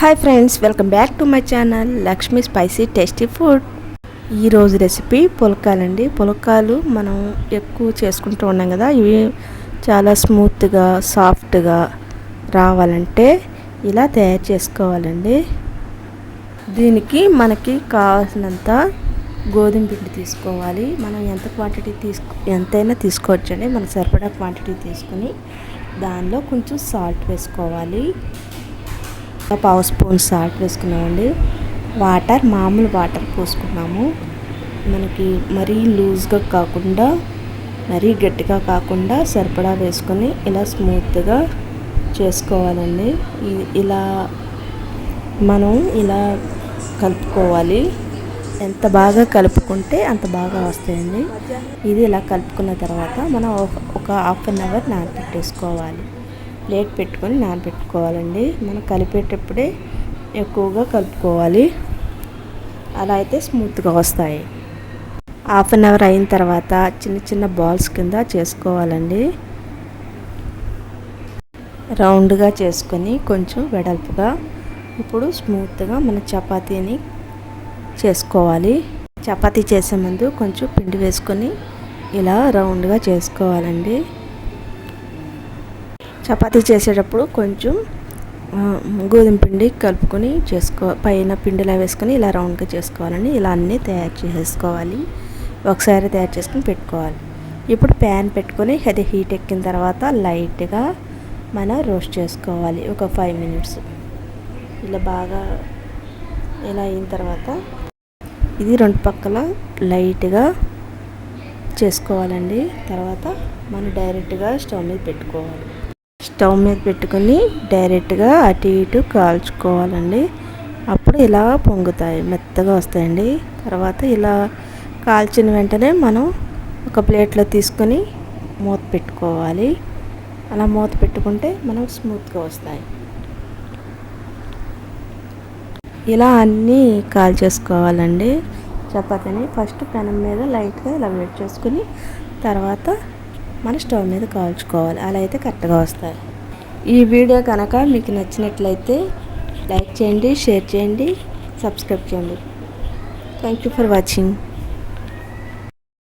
Hi friends, welcome back to my channel Lakshmi spicy tasty food. ఈరోజు recipe పుల్కాలండి. పుల్కాలు మనం ఎక్కువ చేసుకుంటూ ఉన్నాం కదా, ఇవి చాలా స్మూత్గా సాఫ్ట్గా రావాలంటే ఇలా తయారు చేసుకోవాలండి. దీనికి మనకి కావాల్సినంత గోధుమ పిండి తీసుకోవాలి. మనం ఎంత క్వాంటిటీ ఎంతైనా తీసుకోవచ్చండి. మనకు సరిపడా క్వాంటిటీ తీసుకొని దానిలో కొంచెం సాల్ట్ వేసుకోవాలి. పావు స్పూన్ సాల్ట్ వేసుకున్నామండి. వాటర్ మామూలు వాటర్ పోసుకున్నాము. మనకి మరీ లూజ్గా కాకుండా మరీ గట్టిగా కాకుండా సరిపడా వేసుకొని ఇలా స్మూత్గా చేసుకోవాలండి. ఇలా మనం ఇలా కలుపుకోవాలి. ఎంత బాగా కలుపుకుంటే అంత బాగా వస్తాయండి. ఇది ఇలా కలుపుకున్న తర్వాత మనం ఒక హాఫ్ అన్ అవర్ నానబెట్టేసుకోవాలి. ప్లేట్ పెట్టుకొని నానబెట్టుకోవాలండి. మనం కలిపేటప్పుడే ఎక్కువగా కలుపుకోవాలి. అలా అయితే స్మూత్గా వస్తాయి. హాఫ్ అన్ అవర్ అయిన తర్వాత చిన్న చిన్న బాల్స్ కింద చేసుకోవాలండి. రౌండ్గా చేసుకొని కొంచెం వెడల్పుగా. ఇప్పుడు స్మూత్గా మన చపాతీని చేసుకోవాలి. చపాతీ చేసే ముందు కొంచెం పిండి వేసుకొని ఇలా రౌండ్గా చేసుకోవాలండి. చపాతీ చేసేటప్పుడు కొంచెం గోధుమ పిండి కలుపుకొని పైన పిండిలా వేసుకొని ఇలా రౌండ్గా చేసుకోవాలండి. ఇలా అన్నీ తయారు చేసేసుకోవాలి. ఒకసారి తయారు చేసుకొని పెట్టుకోవాలి. ఇప్పుడు ప్యాన్ పెట్టుకొని అది హీట్ ఎక్కిన తర్వాత లైట్గా మనం రోస్ట్ చేసుకోవాలి. ఒక 5 మినిట్స్ ఇలా బాగా ఇలా అయిన తర్వాత ఇది రెండు పక్కల లైట్గా చేసుకోవాలండి. తర్వాత మనం డైరెక్ట్గా స్టవ్ మీద పెట్టుకోవాలి. స్టవ్ మీద పెట్టుకొని డైరెక్ట్గా అటు ఇటు కాల్చుకోవాలండి. అప్పుడు ఇలా పొంగుతాయి, మెత్తగా వస్తాయండి. తర్వాత ఇలా కాల్చిన వెంటనే మనం ఒక ప్లేట్లో తీసుకొని మూత పెట్టుకోవాలి. అలా మూత పెట్టుకుంటే మనం స్మూత్గా వస్తాయి. ఇలా అన్నీ కాల్చేసుకోవాలండి. చపాతీని ఫస్ట్ పెనం మీద లైట్గా ఇలా వేడి చేసుకుని తర్వాత మన స్టవ్ మీద కాల్చుకోవాలి. అలా అయితే కరెక్ట్గా వస్తాయి. ఈ వీడియో కనుక మీకు నచ్చినట్లయితే లైక్ చేయండి, షేర్ చేయండి, సబ్స్క్రైబ్ చేయండి. Thank you for watching.